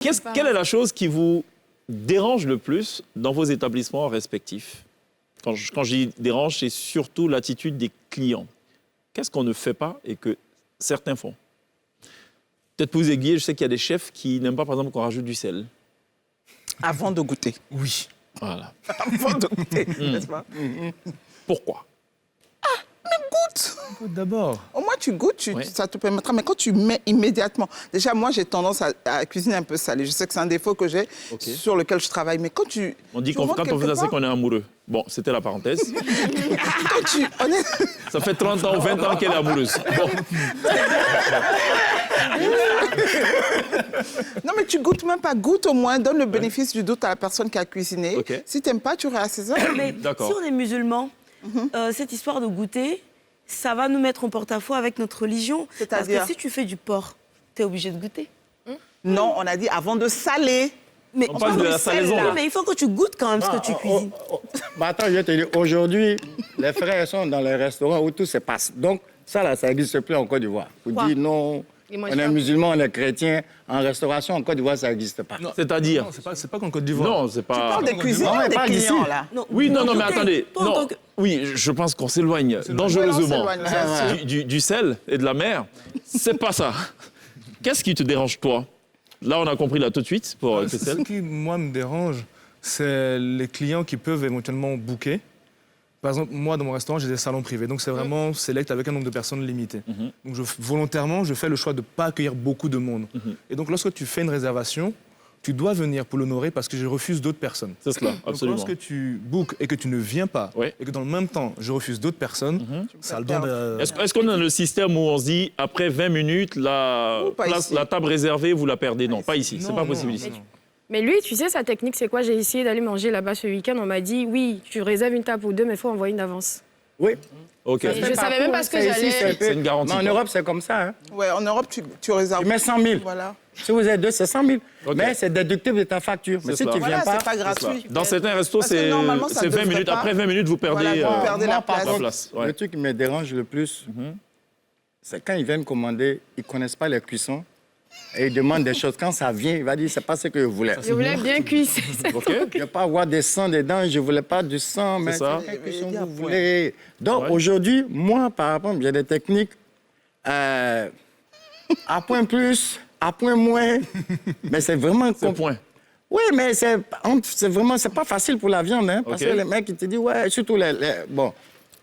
Quelle est la chose qui vous dérange le plus dans vos établissements respectifs? Quand je dis dérange, c'est surtout l'attitude des clients. Qu'est-ce qu'on ne fait pas et que certains font? Peut-être pour vous aiguiller, je sais qu'il y a des chefs qui n'aiment pas, par exemple, qu'on rajoute du sel. Avant de goûter. Oui. Voilà. Avant de goûter, n'est-ce pas? Pourquoi? Goûte. D'abord. Au moins, tu goûtes, Oui. ça te permettra. Mais quand tu mets immédiatement... Déjà, moi, j'ai tendance à cuisiner un peu salé. Je sais que c'est un défaut que j'ai, sur lequel je travaille. Mais quand tu... On dit tu quand rentres on fait quelque ça, c'est part, qu'on est amoureux. Bon, c'était la parenthèse. quand tu... Ça fait 30 ans ou 20 ans qu'elle est amoureuse. Bon. Non, mais tu goûtes même pas. Goûte au moins, donne le bénéfice du doute à la personne qui a cuisiné. Ok. Si t'aimes pas, tu réassaisonnes. Mais D'accord. si on est musulman, cette histoire de goûter, ça va nous mettre en porte-à-faux avec notre religion. Parce C'est-à-dire que si tu fais du porc, tu es obligé de goûter. Non, on a dit avant de saler. Mais On parle de la salaison, Oui, là. mais il faut que tu goûtes quand même ce que tu cuisines. Mais attends, je vais te dire, aujourd'hui, les frères sont dans les restaurants où tout se passe. Donc, ça, là, ça n'existe plus en Côte d'Ivoire. Vous Quoi? dites non, on est musulman, on est chrétien. En restauration, en Côte d'Ivoire, ça n'existe pas. C'est-à-dire? Non, c'est pas qu'en Côte d'Ivoire. Non, c'est pas... Tu parles des cuisiniers Non, ou des pas d'ici. clients, là? Oui, non, mais goûter. attendez. Toi, en Non. tant que- Oui, je pense qu'on s'éloigne dangereusement Oui, on s'éloigne, bien sûr. du sel et de la mer. C'est pas ça. Qu'est-ce qui te dérange, toi? Là, on a compris là tout de suite pour Ce qui, moi, me dérange, c'est les clients qui peuvent éventuellement booker. Par exemple, moi, dans mon restaurant, j'ai des salons privés. Donc, c'est vraiment select avec un nombre de personnes limité. Donc, volontairement, je fais le choix de ne pas accueillir beaucoup de monde. Et donc, lorsque tu fais une réservation, tu dois venir pour l'honorer parce que je refuse d'autres personnes. C'est cela, Donc, absolument. lorsque tu bookes et que tu ne viens pas, Oui. et que dans le même temps, je refuse d'autres personnes, ça le donne... Est-ce qu'on a le système où on se dit, après 20 minutes, la Ou pas ici. table réservée, vous la perdez? Non, pas ici. C'est pas possible ici. Mais lui, tu sais, sa technique, c'est quoi? J'ai essayé d'aller manger là-bas ce week-end. On m'a dit, oui, tu réserves une table pour deux, mais il faut envoyer une avance. Oui. OK. Et je savais même pas ce que C'est ici, j'allais... C'est une garantie, Mais en quoi. Europe, c'est comme ça. Hein. Ouais, en Europe, tu réserves. Tu mets 100 000. Voilà. Si vous êtes deux, c'est 100 000. Ok. Mais c'est déductible de ta facture. Mais si cela. tu viens Voilà, pas... c'est pas gratuit. Dans certains restos, Parce que c'est normalement, ça 20 devrait minutes. pas. Après 20 minutes, vous perdez, Voilà, vous perdez la par place. contre, place, ouais. le truc qui me dérange le plus, c'est quand ils viennent commander, ils ne connaissent pas les cuissons et ils demandent des choses. Quand ça vient, il va dire, c'est pas ce que je voulais. Je voulais bien cuire. OK. Je ne veux pas avoir des sangs dedans, je ne voulais pas du sang, mais ça. quelle cuisson Il y a vous point. voulez. Donc Ouais. aujourd'hui, moi, par exemple, j'ai des techniques à point plus, à point moins, mais c'est vraiment... C'est point. Oui, mais c'est vraiment, c'est pas facile pour la viande, hein, parce OK. que les mecs, ils te disent, ouais, surtout bon,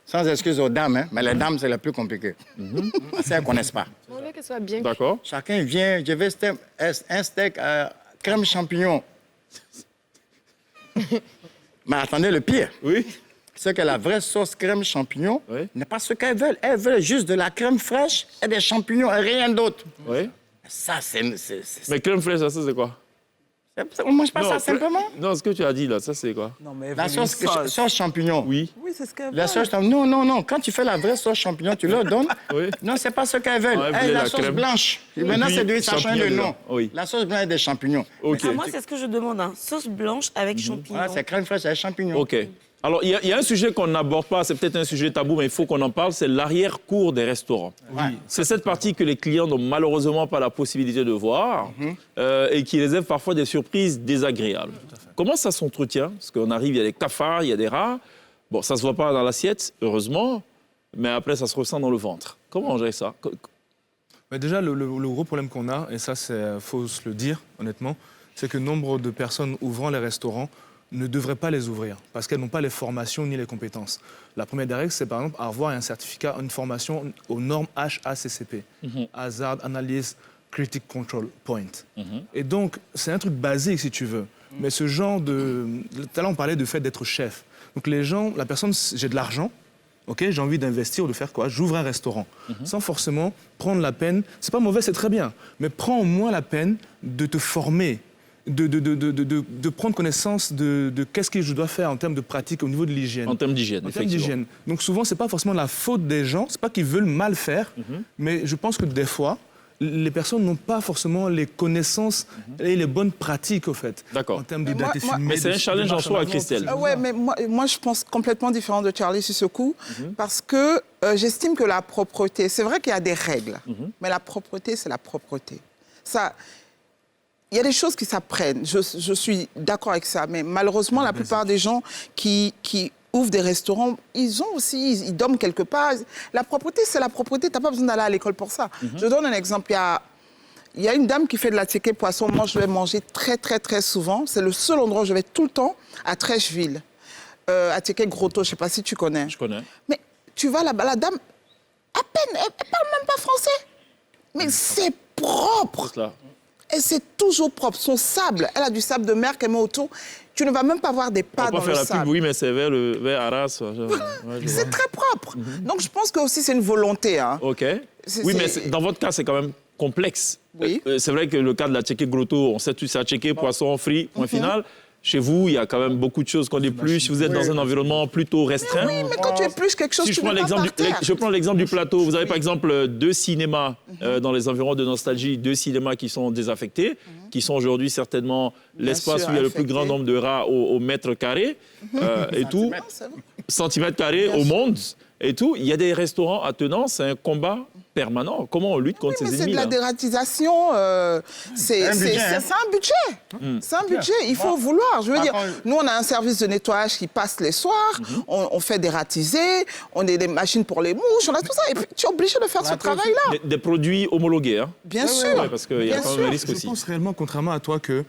sans excuse aux dames, hein, mais les dames, c'est le plus compliqué. Parce qu'elles ne connaissent pas. On voulait qu'elle soit bien cuite. D'accord. Chacun vient, je veux un steak à crème champignon. Mais attendez, le pire, Oui. c'est que la vraie sauce crème champignon Oui. n'est pas ce qu'elles veulent. Elles veulent juste de la crème fraîche et des champignons et rien d'autre. Oui. Ça, Mais crème fraîche, ça, c'est quoi? on mange pas ça crème- simplement. Non, ce que tu as dit, là, ça, c'est quoi? Non, mais La sauce champignon. Oui. Oui, c'est ce qu'elle La veut. sauce champignon. Non. Quand tu fais la vraie sauce champignon, tu leur donnes. Oui. Non, c'est pas ce qu'elles veulent. Ouais, Elles, voulez la la sauce crème. blanche. Et Et maintenant, puis, c'est de ça change champignons le nom. dedans. Oui. La sauce blanche et des champignons. OK. Ah, moi, c'est ce que je demande. Hein. Sauce blanche avec champignons. Voilà, c'est crème fraîche et champignons. OK. Alors, il y a un sujet qu'on n'aborde pas, c'est peut-être un sujet tabou, mais il faut qu'on en parle, c'est l'arrière-cour des restaurants. C'est cette partie que les clients n'ont malheureusement pas la possibilité de voir et qui réserve parfois des surprises désagréables. Comment ça s'entretient? Parce qu'on arrive, il y a des cafards, il y a des rats. Bon, ça ne se voit pas dans l'assiette, heureusement, mais après, ça se ressent dans le ventre. Comment on gère ça? Mais déjà, le gros problème qu'on a, et ça, il faut se le dire honnêtement, c'est que nombre de personnes ouvrant les restaurants ne devraient pas les ouvrir parce qu'elles n'ont pas les formations ni les compétences. La première des règles, c'est par exemple avoir un certificat, une formation aux normes HACCP, Hazard Analysis Critic Control Point. Et donc, c'est un truc basique si tu veux. Mais ce genre de... Tout à l'heure, on parlait du fait d'être chef. Donc les gens, la personne, j'ai de l'argent, ok, j'ai envie d'investir ou de faire quoi? J'ouvre un restaurant. Sans forcément prendre la peine, c'est pas mauvais, c'est très bien, mais prends au moins la peine de te former, de prendre connaissance de qu'est-ce que je dois faire en termes de pratique au niveau de l'hygiène. En termes d'hygiène, En termes effectivement. d'hygiène. Donc souvent, c'est pas forcément la faute des gens, c'est pas qu'ils veulent mal faire, mais je pense que des fois, les personnes n'ont pas forcément les connaissances et les bonnes pratiques, au fait. D'accord. En termes de Mais moi- dates moi- filmées, Mais c'est de- un challenge de en soi, marche Christelle. avant, Ouais, mais moi, je pense complètement différent de Charlie sur ce coup, parce que j'estime que la propreté, c'est vrai qu'il y a des règles, mais la propreté, c'est la propreté. Ça, il y a des choses qui s'apprennent. Je suis d'accord avec ça. Mais malheureusement, la plupart des gens qui ouvrent des restaurants, ils dorment quelque part. La propreté, c'est la propreté. Tu n'as pas besoin d'aller à l'école pour ça. Je donne un exemple. Il y a une dame qui fait de la ticket poisson. Moi, je vais manger très, très, très souvent. C'est le seul endroit où je vais tout le temps, à Trècheville. À ticket Grotto, je ne sais pas si tu connais. Je connais. Mais tu vas là-bas, la dame, à peine, elle ne parle même pas français. Mais c'est propre. C'est cela. Et c'est toujours propre. Son sable, elle a du sable de mer qu'elle met autour. Tu ne vas même pas voir des pas On dans peut le faire la sable. pub, oui, mais c'est vers Arras. C'est très propre. Donc je pense que aussi c'est une volonté. Hein. OK. Oui, mais dans votre cas, c'est quand même complexe. Oui. C'est vrai que le cas de la Tchéké Grotto, on sait tout ça, Tchéké, poisson, frit, point final. Chez vous, il y a quand même beaucoup de choses qu'on épluche. Si vous êtes dans un environnement plutôt restreint. Oui, mais quand tu épluches quelque chose, Si je tu prends ne l'exemple pas par terre. je prends l'exemple du plateau, vous avez par exemple 2 cinémas dans les environs de Nostalgie, 2 cinémas qui sont désaffectés, qui sont aujourd'hui certainement l'espace sûr, où il y a le plus infectés. grand nombre de rats au mètre carré et tout, Ah, c'est vrai. centimètres carrés au monde et tout. Il y a des restaurants attenants, c'est un combat permanent. Comment on lutte contre Oui, mais ces c'est de ennemis la dératisation. C'est un budget, hein. un budget. C'est un budget. Il faut vouloir. Je veux dire, nous, on a un service de nettoyage qui passe les soirs. On fait des ratisés. On a des machines pour les mouches. On a tout ça. Et puis, tu es obligé de faire ce travail-là. Des produits homologués, hein. Bien sûr. Ouais, parce qu'il y a Bien quand même un sûr. risque Je aussi. pense réellement, contrairement à toi, que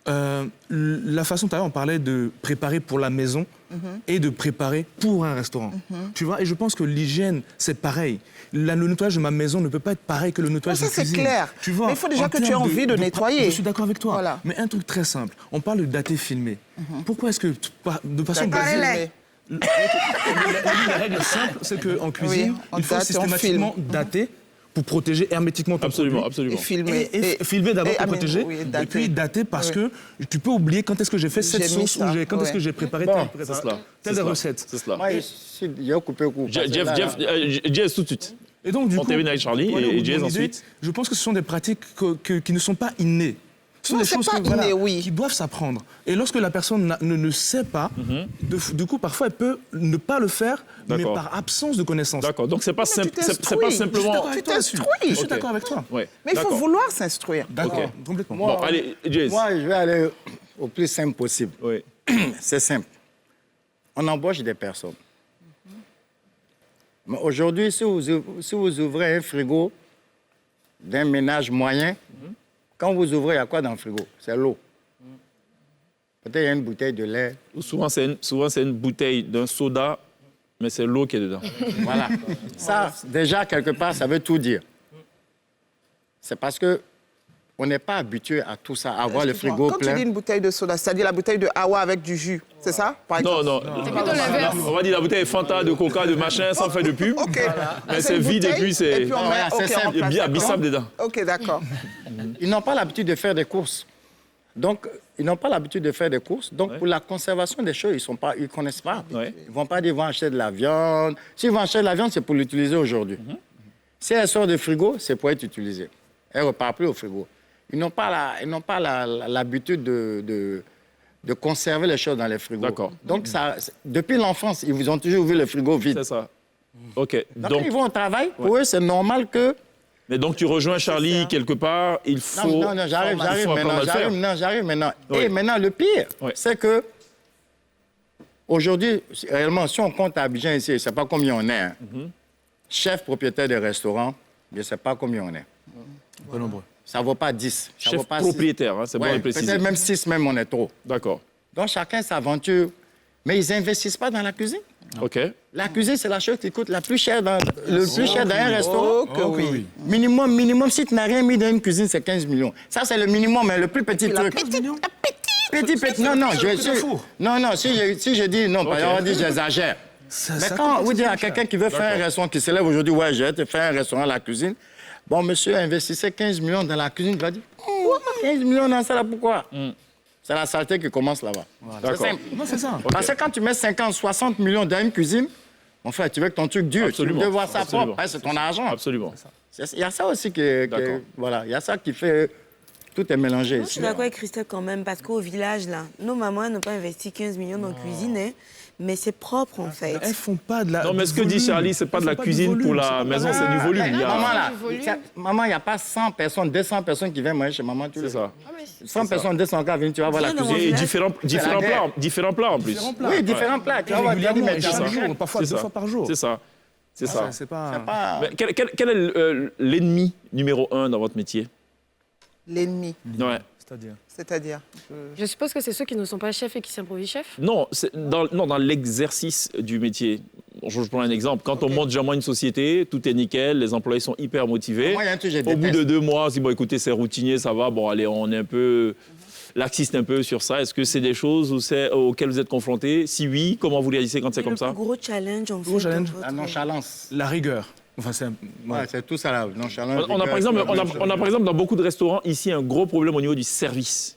la façon, tout à l'heure, on parlait de préparer pour la maison et de préparer pour un restaurant. Tu vois, et je pense que l'hygiène, c'est pareil. Le nettoyage de ma maison ne peut pas être pareil que le nettoyage Ça, de c'est cuisine. clair. Tu vois, Mais il faut déjà en que tu aies termes envie de nettoyer. Je suis d'accord avec toi. Voilà. Mais un truc très simple. On parle de dater filmé. Pourquoi est-ce que, de façon Dater filmé. la règle simple, c'est qu'en cuisine, Oui, on il faut date et on systématiquement dater pour protéger hermétiquement ton Absolument, produit. absolument. Et filmer. Et filmer d'abord pour protéger, oui, et puis dater parce que tu peux oublier quand est-ce que j'ai fait cette J'ai mis sauce ça, ou quand est-ce ouais. que j'ai préparé Bon, telle C'est cela. telle C'est cela. recette. C'est cela. Moi, j'ai coupé le coup. Jess, tout de suite. Et donc, du On coup, termine avec Charlie voilà, et mon Jess idée, ensuite. Je pense que ce sont des pratiques qui ne sont pas innées. Ce sont Non, des c'est choses pas inné, oui. qui doivent s'apprendre. Et lorsque la personne ne sait pas, du coup, parfois, elle peut ne pas le faire, mais D'accord. par absence de connaissance. D'accord, donc c'est pas, mais tu c'est pas t'instruis. simplement... Tu t'instruis. Je suis Ok. d'accord avec toi. Ouais, Mais il faut d'accord. vouloir s'instruire. D'accord, Ok. complètement. Bon, allez, Jess. Moi, je vais aller au plus simple possible. Oui. C'est simple. On embauche des personnes. Mais aujourd'hui, si vous ouvrez un frigo d'un ménage moyen, quand vous ouvrez, il y a quoi dans le frigo? C'est l'eau. Peut-être il y a une bouteille de lait. Souvent, c'est une bouteille d'un soda, mais c'est l'eau qui est dedans. Voilà. Ça, déjà, quelque part, ça veut tout dire. C'est parce que on n'est pas habitué à tout ça, à avoir le frigo Quand tu dis plein. une bouteille de soda, c'est-à-dire la bouteille de Awa avec du jus, c'est ça, par Non, exemple? non. C'est plutôt l'inverse. On va dire la bouteille Fanta, de Coca, de machin, sans faire de pub. OK. Mais c'est une vide et bouteille, puis c'est... Et puis on Ah, met, voilà, c'est OK, simple. on Il y a place bien ça. bissable dedans. OK, d'accord. Ils n'ont pas l'habitude de faire des courses. Donc, ils n'ont pas l'habitude de faire des courses. Donc, pour la conservation des choses, ils ne connaissent pas. Ouais. Ils ne vont pas dire, ils vont acheter de la viande. S'ils vont acheter de la viande, c'est pour l'utiliser aujourd'hui. Si elle sort du frigo, c'est pour être utilisée. Elle ne repart plus au frigo. Ils n'ont pas l'habitude de conserver les choses dans les frigos. D'accord. Donc, depuis l'enfance, ils ont toujours vu le frigo vide. C'est ça. OK. Donc, quand ils vont au travail, pour eux, c'est normal que... Mais donc, tu rejoins Charlie quelque part, il faut... Non, j'arrive il faut apprendre à le faire. j'arrive maintenant. Oui. Et maintenant, le pire, Oui. c'est que aujourd'hui, réellement, si on compte à Abidjan ici, je ne sais pas combien on est. Hein. Chef propriétaire de restaurant, je ne sais pas combien on est. Pas nombreux. Ça ne vaut pas 10. Ça Chef vaut pas propriétaire, hein, c'est bon de Ouais, préciser. peut-être même 6, même on est trop. D'accord. Donc chacun s'aventure. Mais ils n'investissent pas dans la cuisine. OK. La cuisine, c'est la chose qui coûte la plus chère dans un restaurant. Oh, que oui. Minimum, si tu n'as rien mis dans une cuisine, c'est 15 millions. Ça, c'est le minimum, mais le plus petit truc. Petit. Non, si je dis non, par exemple, on dit j'exagère. Mais quand vous dites à quelqu'un qui veut faire un restaurant, qui se lève aujourd'hui, ouais, je vais te faire un restaurant à la cuisine. Bon, monsieur, investissez 15 millions dans la cuisine. Il va dire, 15 millions dans ça, là, pourquoi? C'est la saleté qui commence là-bas. C'est D'accord. simple. Non, c'est ça. Parce que quand tu mets 50, 60 millions dans une cuisine, mon frère, tu veux que ton truc dure. Absolument. Tu veux voir ça Absolument. propre. Hein, c'est ton argent. Absolument. Il y a ça aussi D'accord. voilà, il y a ça qui fait... Tout est mélangé Moi, je ici. suis d'accord avec Christophe quand même, parce qu'au village, là, nos mamans n'ont pas investi 15 millions dans la cuisine. Hein. mais c'est propre en fait. Elles font pas de la. Non, mais ce que dit Charlie, c'est pas de la cuisine pour la maison, c'est du volume. Il y a- Maman, il n'y a pas 100 personnes, 200 personnes qui viennent manger chez maman. C'est ça. 100 personnes, 200 cas viennent, tu vas voir la Viens dans cuisine. Et village. différents plats en plus. Oui, différents plats. Tu vas voir, Régulièrement, mais et chaque chaque jour. jour, parfois C'est 2 ça. fois par jour. C'est ça. C'est ça. C'est pas. Pas- Mais quel est l'ennemi numéro 1 dans votre métier? L'ennemi, Ouais. C'est-à-dire. c'est-à-dire. Je suppose que c'est ceux qui ne sont pas chefs et qui s'improvisent chefs. Non, dans l'exercice du métier. Je prends un exemple. Quand on monte jamais une société, tout est nickel, les employés sont hyper motivés. Moi, il y a un truc que je Au bout de déteste. 2 mois, on se dit, bon, écoutez, c'est routinier, ça va. Bon, allez, on est un peu laxiste un peu sur ça. Est-ce que c'est des choses auxquelles vous êtes confrontés? Si oui, comment vous réagissez quand c'est comme Le ça? plus gros challenge en fait. Gros challenge. dans votre- La nonchalance. La rigueur. Enfin, c'est. Ouais, c'est tout ça là, nonchalance. On a par exemple, dans beaucoup de restaurants ici un gros problème au niveau du service.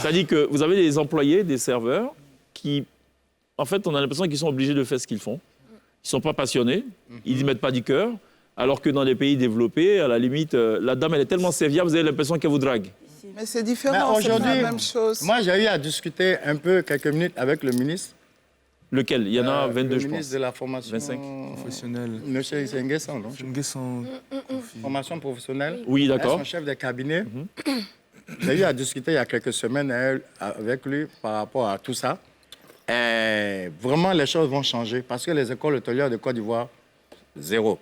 C'est-à-dire que vous avez des employés, des serveurs qui, en fait, on a l'impression qu'ils sont obligés de faire ce qu'ils font. Ils sont pas passionnés, ils n'y mettent pas du cœur, alors que dans les pays développés, à la limite, la dame elle est tellement serviable, vous avez l'impression qu'elle vous drague. Mais c'est différent, c'est pas la même chose. moi, j'ai eu à discuter un peu, quelques minutes, avec le ministre. Lequel? Il y en a 22, le je ministre pense. de la formation. 25. Professionnel. Monsieur Nguessan, non? Je me guesse en. Formation professionnelle. Oui, d'accord. Son chef de cabinet. J'ai eu à discuter il y a quelques semaines avec lui par rapport à tout ça. Et vraiment, les choses vont changer parce que les écoles hôtelières de Côte d'Ivoire, zéro.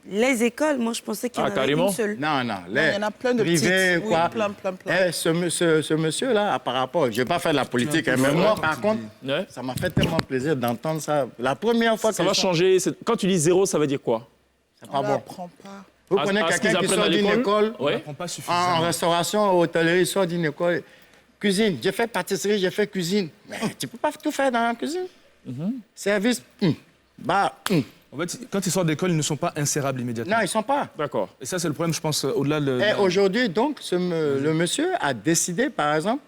Les écoles, moi je pensais qu'il y en avait carrément une seule. Non, non. il y en a plein de privés, petites. quoi. Oui, plein. Et ce monsieur-là, par rapport, je ne vais pas faire de la politique, hein, mais moi, par contre, Ouais. ça m'a fait tellement plaisir d'entendre ça. La première fois que Ça va changer. Quand tu dis zéro, ça veut dire quoi? c'est On pas bon. n'apprend pas. Vous À- prenez à ce qu'ils quelqu'un qui apprennent sort à d'une l'école? école, Ouais. On n'apprend pas en suffisamment. restauration, en hôtellerie, il sort d'une école. Cuisine, j'ai fait pâtisserie, j'ai fait cuisine. Mais tu ne peux pas tout faire dans la cuisine. Service, En fait, quand ils sortent d'école, ils ne sont pas insérables immédiatement. non, ils ne sont pas. D'accord. Et ça, c'est le problème, je pense, au-delà de. Et aujourd'hui, donc, le monsieur a décidé, par exemple,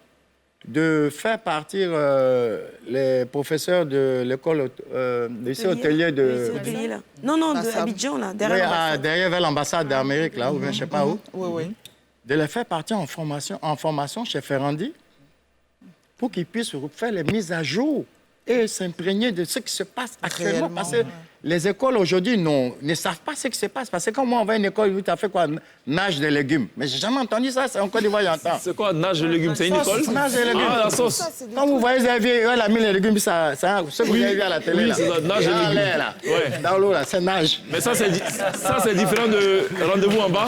de faire partir les professeurs de l'école, lycée hôtelier de... Hôtelier, là. Non, Ah, de ça- Abidjan, là, Oui, derrière l'ambassade. derrière vers l'ambassade d'Amérique, là, ou bien je ne sais pas où. Oui. De les faire partir en formation chez Ferrandi pour qu'ils puissent faire les mises à jour et s'imprégner de ce qui se passe actuellement. Réellement, Parce que les écoles aujourd'hui ne savent pas ce qui se passe. Parce que quand moi, on va à une école, tu as fait quoi? Nage des légumes. Mais j'ai jamais entendu ça, c'est en Côte d'Ivoire, j'entends. C'est quoi, nage de légumes? C'est une école? Nage des légumes. Ah, la sauce. Quand vous voyez, elle a mis les légumes, ça, ce que vous avez vu à la télé, oui, là. c'est ça, nage des Dans légumes. l'air, là. Ouais. Dans l'eau, là, c'est nage. Mais ça, c'est différent de rendez-vous en bas.